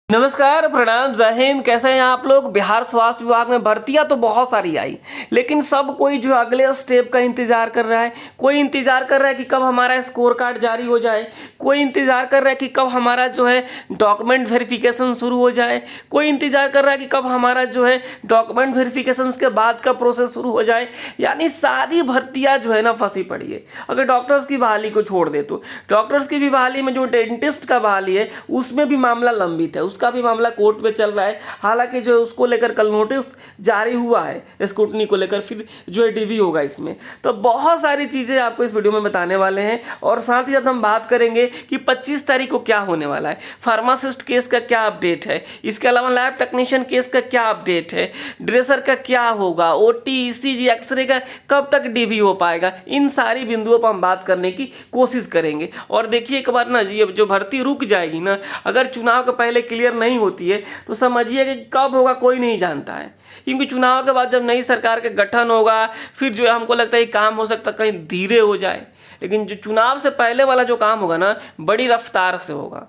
नमस्कार, प्रणाम, जय हिंद। कैसे हैं आप लोग। बिहार स्वास्थ्य विभाग में भर्तियां तो बहुत सारी आई, लेकिन सब कोई जो अगले स्टेप का इंतजार कर रहा है। कोई इंतजार कर रहा है कि कब हमारा स्कोर कार्ड जारी हो जाए, कोई इंतजार कर रहा है कि कब हमारा जो है डॉक्यूमेंट वेरिफिकेशन शुरू हो जाए, कोई इंतजार कर रहा है कि कब हमारा जो है डॉक्यूमेंट वेरिफिकेशन के बाद का प्रोसेस शुरू हो जाए। यानी सारी भर्तियां जो है ना फंसी पड़ी है। अगर डॉक्टर्स की बहाली को छोड़ दे तो डॉक्टर्स की भी बहाली में जो डेंटिस्ट का बहाली है उसमें भी मामला लंबित है, उसका भी मामला कोर्ट में चल रहा है। हालांकि जो उसको लेकर कल नोटिस जारी हुआ है स्क्रूटनी को लेकर, फिर जो है डीवी होगा इसमें। तो बहुत सारी चीज़ें आपको इस वीडियो में बताने वाले हैं और साथ ही साथ हम बात करेंगे कि 25 तारीख को क्या होने वाला है, फार्मासिस्ट केस का क्या अपडेट है, इसके अलावा लैब टेक्नीशियन केस का क्या अपडेट है, ड्रेसर का क्या होगा, ओटी ईसीजी एक्सरे का कब तक डीवी हो पाएगा। इन सारी बिंदुओं पर हम बात करने की कोशिश करेंगे। और देखिए एक बार ना, ये जो भर्ती रुक जाएगी ना, अगर चुनाव के पहले क्लियर नहीं होती है तो समझिए कि कब होगा कोई नहीं जानता है। क्योंकि चुनाव के बाद जब नई सरकार का गठन होगा फिर जो है हमको लगता है काम हो सकता है कहीं धीरे हो जाए, लेकिन जो चुनाव से पहले वाला जो काम होगा ना बड़ी रफ्तार से होगा।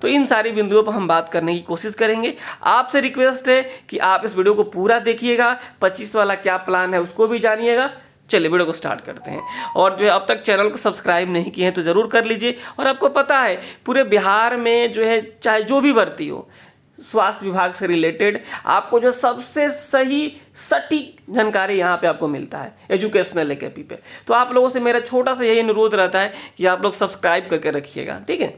तो इन सारी बिंदुओं पर हम बात करने की कोशिश करेंगे। आपसे रिक्वेस्ट है कि आप इस वीडियो को पूरा देखिएगा, 25 वाला क्या प्लान है उसको भी जानिएगा। चलिए वीडियो को स्टार्ट करते हैं। और जो है अब तक चैनल को सब्सक्राइब नहीं किए हैं तो ज़रूर कर लीजिए। और आपको पता है पूरे बिहार में जो है चाहे जो भी भर्ती हो स्वास्थ्य विभाग से रिलेटेड, आपको जो सबसे सही सटीक जानकारी यहाँ पे आपको मिलता है एजुकेशनल एकेपी पे। तो आप लोगों से मेरा छोटा सा यही अनुरोध रहता है कि आप लोग सब्सक्राइब करके रखिएगा, ठीक है।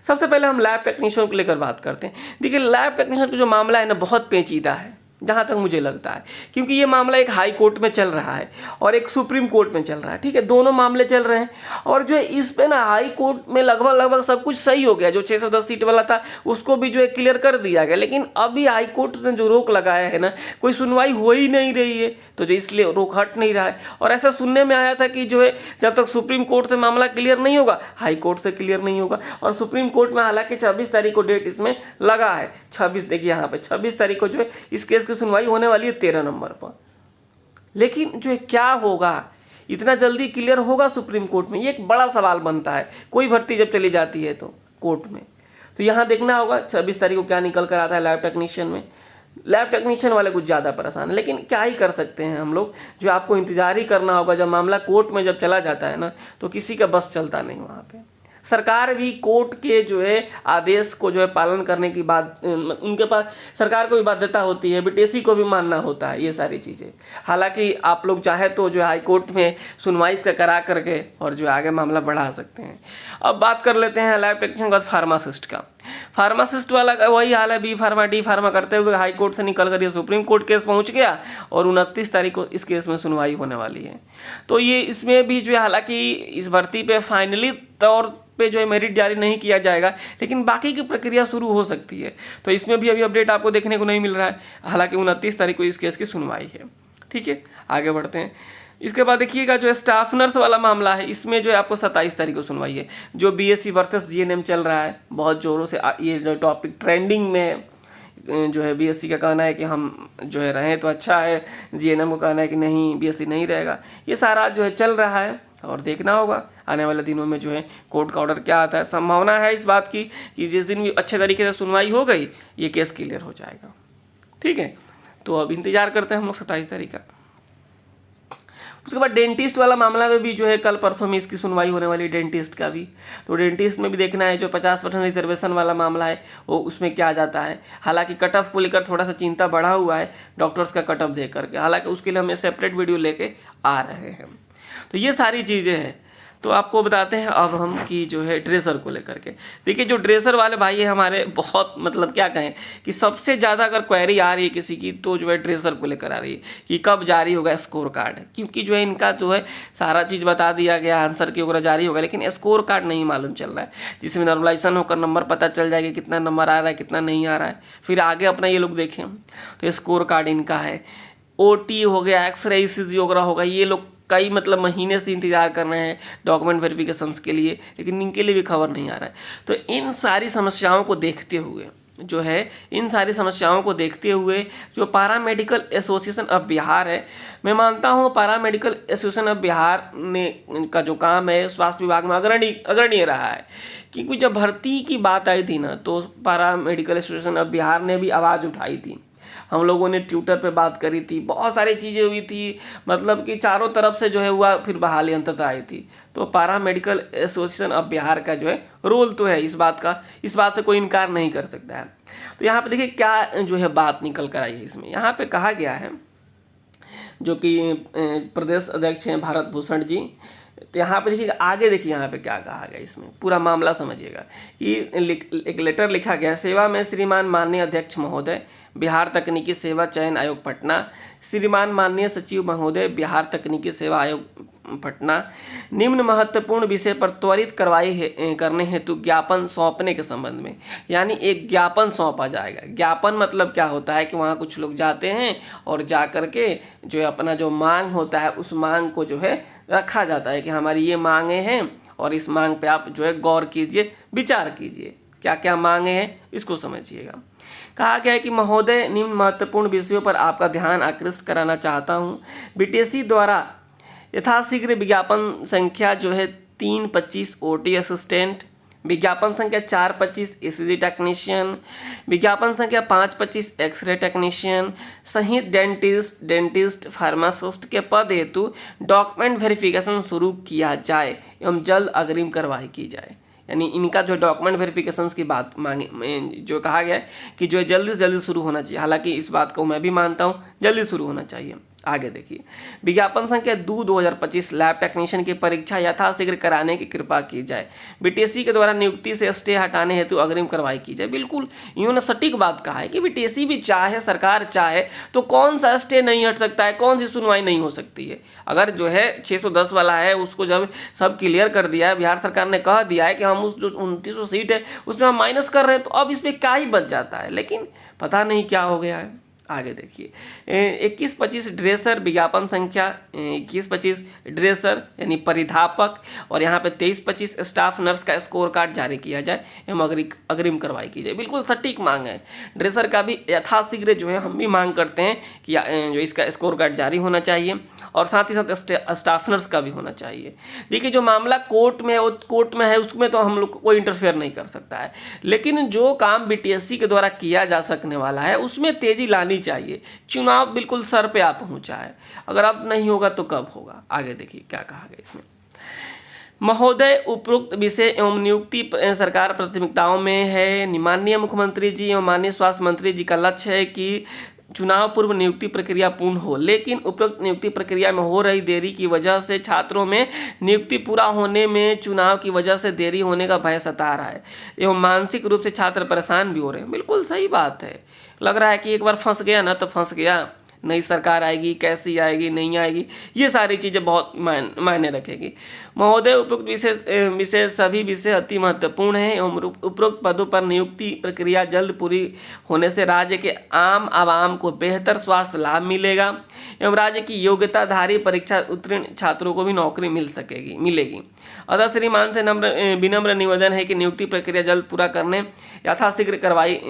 सबसे पहले हम लैब टेक्नीशियन को लेकर बात करते हैं। देखिए लैब टेक्नीशियन का जो मामला है ना बहुत पेचीदा है जहाँ तक मुझे लगता है, क्योंकि ये मामला एक हाई कोर्ट में चल रहा है और एक सुप्रीम कोर्ट में चल रहा है, ठीक है। दोनों मामले चल रहे हैं और जो है इस पे ना हाई कोर्ट में लगभग सब कुछ सही हो गया। जो 610 सीट वाला था उसको भी जो है क्लियर कर दिया गया, लेकिन अभी हाई कोर्ट ने जो रोक लगाया है ना, कोई सुनवाई हो ही नहीं रही है, तो जो इसलिए रोक हट नहीं रहा है। और ऐसा सुनने में आया था कि जो है जब तक सुप्रीम कोर्ट से मामला क्लियर नहीं होगा हाई कोर्ट से क्लियर नहीं होगा। और सुप्रीम कोर्ट में हालांकि 26 तारीख को डेट इसमें लगा है। 26 देखिए यहाँ पे 26 तारीख को जो है इस केस की सुनवाई होने वाली है 13 नंबर पर। लेकिन जो है क्या होगा, इतना जल्दी क्लियर होगा सुप्रीम कोर्ट में, ये एक बड़ा सवाल बनता है कोई भर्ती जब चली जाती है तो कोर्ट में। तो यहाँ देखना होगा 26 तारीख को क्या निकल कर आता है लैब टेक्नीशियन में। लैब टेक्नीशियन वाले कुछ ज़्यादा परेशान है, लेकिन क्या ही कर सकते हैं हम लोग। जो आपको इंतजार ही करना होगा, जब मामला कोर्ट में जब चला जाता है ना तो किसी का बस चलता नहीं वहाँ पे। सरकार भी कोर्ट के जो है आदेश को जो है पालन करने की बात, उनके पास सरकार को भी बाध्यता होती है, बीटीसी को भी मानना होता है ये सारी चीज़ें। हालांकि आप लोग चाहे तो जो है हाई कोर्ट में सुनवाई इसका करा करके और जो आगे मामला बढ़ा सकते हैं। अब बात कर लेते हैं लैब टेक्नीशियन के बाद फार्मासिस्ट का। फार्मासिस्ट वाला का वही हाल है, बी फार्मा डी फार्मा करते हुए हाई कोर्ट से निकल कर ये सुप्रीम कोर्ट केस पहुंच गया और 29 तारीख को इस केस में सुनवाई होने वाली है। तो ये इसमें भी जो है हालांकि इस भर्ती पे फाइनली तौर पे जो है मेरिट जारी नहीं किया जाएगा, लेकिन बाकी की प्रक्रिया शुरू हो सकती है। तो इसमें भी अभी अपडेट आपको देखने को नहीं मिल रहा है। हालांकि 29 तारीख को इस केस की सुनवाई है, ठीक है। आगे बढ़ते हैं। इसके बाद देखिएगा जो है स्टाफ नर्स वाला मामला है, इसमें जो है आपको 27 तारीख को सुनवाई है। जो बीएससी वर्सेस जीएनएम चल रहा है बहुत ज़ोरों से, ये जो टॉपिक ट्रेंडिंग में जो है बीएससी का कहना है कि हम जो है रहें तो अच्छा है, जीएनएम को कहना है कि नहीं बीएससी नहीं रहेगा। ये सारा जो है चल रहा है और देखना होगा आने वाले दिनों में जो है कोर्ट का ऑर्डर क्या आता है। संभावना है इस बात की कि जिस दिन भी अच्छे तरीके से सुनवाई हो गई ये केस क्लियर हो जाएगा, ठीक है। तो अब इंतजार करते हैं हम लोग 27 तारीख का। उसके बाद डेंटिस्ट वाला मामला में भी जो है कल परसों में इसकी सुनवाई होने वाली है, डेंटिस्ट का भी। तो डेंटिस्ट में भी देखना है जो 50% रिजर्वेशन वाला मामला है वो उसमें क्या जाता है। हालांकि कट ऑफ को लेकर थोड़ा सा चिंता बढ़ा हुआ है डॉक्टर्स का कट ऑफ दे करके, हालांकि उसके लिए हम सेपरेट वीडियो लेके आ रहे हैं। तो ये सारी चीज़ें हैं। तो आपको बताते हैं अब हम कि जो है ड्रेसर को लेकर के। देखिए जो ड्रेसर वाले भाई है हमारे, बहुत मतलब क्या कहें कि सबसे ज़्यादा अगर क्वेरी आ रही है किसी की तो जो है ड्रेसर को लेकर आ रही है कि कब जारी होगा स्कोर कार्ड। क्योंकि जो है इनका जो है सारा चीज़ बता दिया गया, आंसर की वगैरह जारी होगा, लेकिन स्कोर कार्ड नहीं मालूम चल रहा है, जिसमें नॉर्मलाइजेशन होकर नंबर पता चल जाएगा कितना नंबर आ रहा है कितना नहीं आ रहा है, फिर आगे अपना ये लोग देखें। तो स्कोर कार्ड इनका है, ओटी हो गया, एक्सरे ईसीजी वगैरह होगा, ये लोग कई मतलब महीने से इंतजार कर रहे हैं डॉक्यूमेंट वेरिफिकेशंस के लिए, लेकिन इनके लिए भी खबर नहीं आ रहा है। तो इन सारी समस्याओं को देखते हुए जो है इन सारी समस्याओं को देखते हुए जो para medical association of Bihar है, मैं मानता हूँ para medical association of Bihar ने का जो काम है स्वास्थ्य विभाग में अग्रणीय रहा है। क्योंकि जब भर्ती की बात आई थी ना, तो para medical association of Bihar ने भी आवाज़ उठाई थी। हम लोगों ने ट्विटर पे बात करी थी, बहुत सारी चीज़ें हुई थी, मतलब कि चारों तरफ से जो है हुआ, फिर बहाली अंततः आई थी। तो para medical association of Bihar का जो है रोल तो है, इस बात से कोई इनकार नहीं कर सकता है। तो यहाँ पे देखिए क्या जो है बात निकल कर आई है इसमें। यहाँ पे कहा गया है, जो कि प्रदेश अध्यक्ष हैं भारत भूषण जी, तो यहाँ पे देखिए आगे देखिए यहाँ पे क्या कहा गया, इसमें पूरा मामला समझिएगा कि एक लेटर लिखा गया। सेवा में श्रीमान माननीय अध्यक्ष महोदय, बिहार तकनीकी सेवा चयन आयोग पटना, श्रीमान माननीय सचिव महोदय, बिहार तकनीकी सेवा आयोग पटना, निम्न महत्वपूर्ण विषय पर त्वरित कार्रवाई करने हेतु ज्ञापन सौंपने के संबंध में। यानी एक ज्ञापन सौंपा जाएगा। ज्ञापन मतलब क्या होता है कि वहाँ कुछ लोग जाते हैं और जा करके जो है अपना जो मांग होता है उस मांग को जो है रखा जाता है कि हमारी ये मांगे हैं और इस मांग पे आप जो है गौर कीजिए, विचार कीजिए, क्या क्या मांगे हैं इसको समझिएगा। कहा गया है कि महोदय, निम्न महत्वपूर्ण विषयों पर आपका ध्यान आकृष्ट कराना चाहता हूँ। बीटीएससी द्वारा यथाशीघ्र विज्ञापन संख्या जो है 325 ओटी असिस्टेंट, विज्ञापन संख्या 425 ईसीजी टेक्नीशियन, विज्ञापन संख्या 525 एक्सरे टेक्नीशियन सहित डेंटिस्ट फार्मासिस्ट के पद हेतु डॉक्यूमेंट वेरिफिकेशन शुरू किया जाए एवं जल्द अग्रिम कार्रवाई की जाए। यानी इनका जो डॉक्यूमेंट वेरिफिकेशंस की बात मांगी, जो कहा गया है कि जो जल्दी से जल्दी शुरू होना चाहिए। हालांकि इस बात को मैं भी मानता हूँ, जल्दी शुरू होना चाहिए। आगे देखिए, विज्ञापन संख्या 2025 लैब टेक्नीशियन की परीक्षा यथाशीघ्र कराने की कृपा की जाए। बीटीएससी के द्वारा नियुक्ति से स्टे हटाने हेतु अग्रिम कार्रवाई की जाए। बिल्कुल इन्होंने सटीक बात कहा है कि बीटीएससी भी चाहे, सरकार चाहे तो कौन सा स्टे नहीं हट सकता है, कौन सी सुनवाई नहीं हो सकती है। अगर जो है 610 वाला है उसको जब सब क्लियर कर दिया है, बिहार सरकार ने कह दिया है कि हम उस जो 2900 सीट है उसमें हम माइनस कर रहे हैं, तो अब इसमें क्या ही बच जाता है। लेकिन पता नहीं क्या हो गया है। आगे देखिए, 2125 ड्रेसर, विज्ञापन संख्या 2125 ड्रेसर यानी परिधापक, और यहाँ पे 2325 स्टाफ नर्स का स्कोर कार्ड जारी किया जाए एवं अग्रिम कार्रवाई की जाए। बिल्कुल सटीक मांग है। ड्रेसर का भी यथाशीघ्र जो है हम भी मांग करते हैं कि जो इसका स्कोर कार्ड जारी होना चाहिए, और साथ ही साथ स्टाफ नर्स का भी होना चाहिए। देखिए जो मामला कोर्ट में है उसमें तो हम लोग कोई इंटरफेयर नहीं कर सकता है, लेकिन जो काम बीटीएससी के द्वारा किया जा सकने वाला है उसमें तेजी लानी चाहिए। चुनाव बिल्कुल सर पे आ पहुंचा है, अगर अब नहीं होगा तो कब होगा। आगे देखिए क्या कहा गया इसमें। महोदय, उपरोक्त विषय एवं नियुक्ति सरकार प्राथमिकताओं में है। माननीय मुख्यमंत्री जी एवं माननीय स्वास्थ्य मंत्री जी का लक्ष्य है कि चुनाव पूर्व नियुक्ति प्रक्रिया पूर्ण हो, लेकिन उपरोक्त नियुक्ति प्रक्रिया में हो रही देरी की वजह से छात्रों में नियुक्ति पूरा होने में चुनाव की वजह से देरी होने का भय सता रहा है एवं मानसिक रूप से छात्र परेशान भी हो रहे हैं। बिल्कुल सही बात है। लग रहा है कि एक बार फंस गया ना तो फंस गया, नई सरकार आएगी, कैसी आएगी, नहीं आएगी, ये सारी चीज़ें बहुत मायने रखेगी। महोदय, उपरोक्त विषय सभी विषय अति महत्वपूर्ण हैं एवं उपरोक्त पदों पर नियुक्ति प्रक्रिया जल्द पूरी होने से राज्य के आम आवाम को बेहतर स्वास्थ्य लाभ मिलेगा एवं राज्य की योग्यताधारी परीक्षा उत्तीर्ण छात्रों को भी नौकरी मिलेगी। अतः श्रीमान से विनम्र निवेदन है कि नियुक्ति प्रक्रिया जल्द पूरा करने, यथाशीघ्र कार्रवाई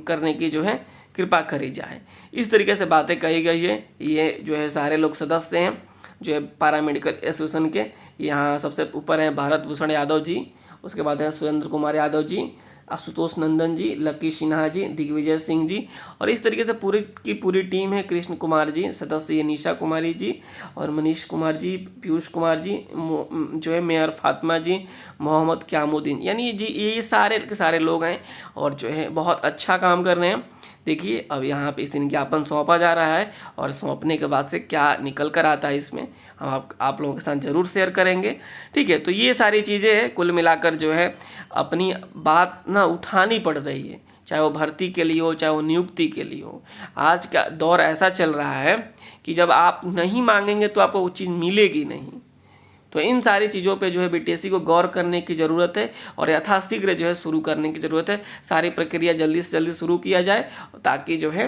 करने की जो है कृपा करी जाए। इस तरीके से बातें कही गई है। ये जो है सारे लोग सदस्य हैं जो है पैरा मेडिकल एसोसिएशन के। यहाँ सबसे ऊपर हैं भारत भूषण यादव जी, उसके बाद हैं सुरेंद्र कुमार यादव जी, आशुतोष नंदन जी, लकी सिन्हा जी, दिग्विजय सिंह जी, और इस तरीके से पूरी टीम है। कृष्ण कुमार जी सदस्य, निशा कुमारी जी और मनीष कुमार जी, पीयूष कुमार जी, जो है मेयर फातिमा जी, मोहम्मद क्यामुद्दीन, यानी जी ये सारे के सारे लोग हैं और जो है बहुत अच्छा काम कर रहे हैं। देखिए अब यहाँ पे इस दिन ज्ञापन सौंपा जा रहा है और सौंपने के बाद से क्या निकल कर आता है इसमें हम आप लोगों के साथ ज़रूर शेयर करेंगे। ठीक है, तो ये सारी चीज़ें कुल मिलाकर जो है अपनी बात ना उठानी पड़ रही है, चाहे वो भर्ती के लिए हो, चाहे वो नियुक्ति के लिए हो। आज का दौर ऐसा चल रहा है कि जब आप नहीं मांगेंगे तो आपको वो चीज़ मिलेगी नहीं। तो इन सारी चीज़ों पे जो है बीटीएससी को गौर करने की ज़रूरत है और यथाशीघ्र जो है शुरू करने की ज़रूरत है। सारी प्रक्रिया जल्दी से जल्दी शुरू किया जाए ताकि जो है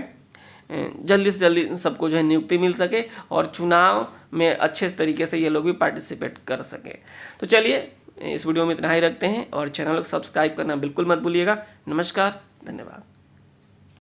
जल्दी से जल्दी सबको जो है नियुक्ति मिल सके और चुनाव में अच्छे तरीके से ये लोग भी पार्टिसिपेट कर सके। तो चलिए इस वीडियो में इतना ही रखते हैं और चैनल को सब्सक्राइब करना बिल्कुल मत भूलिएगा। नमस्कार, धन्यवाद।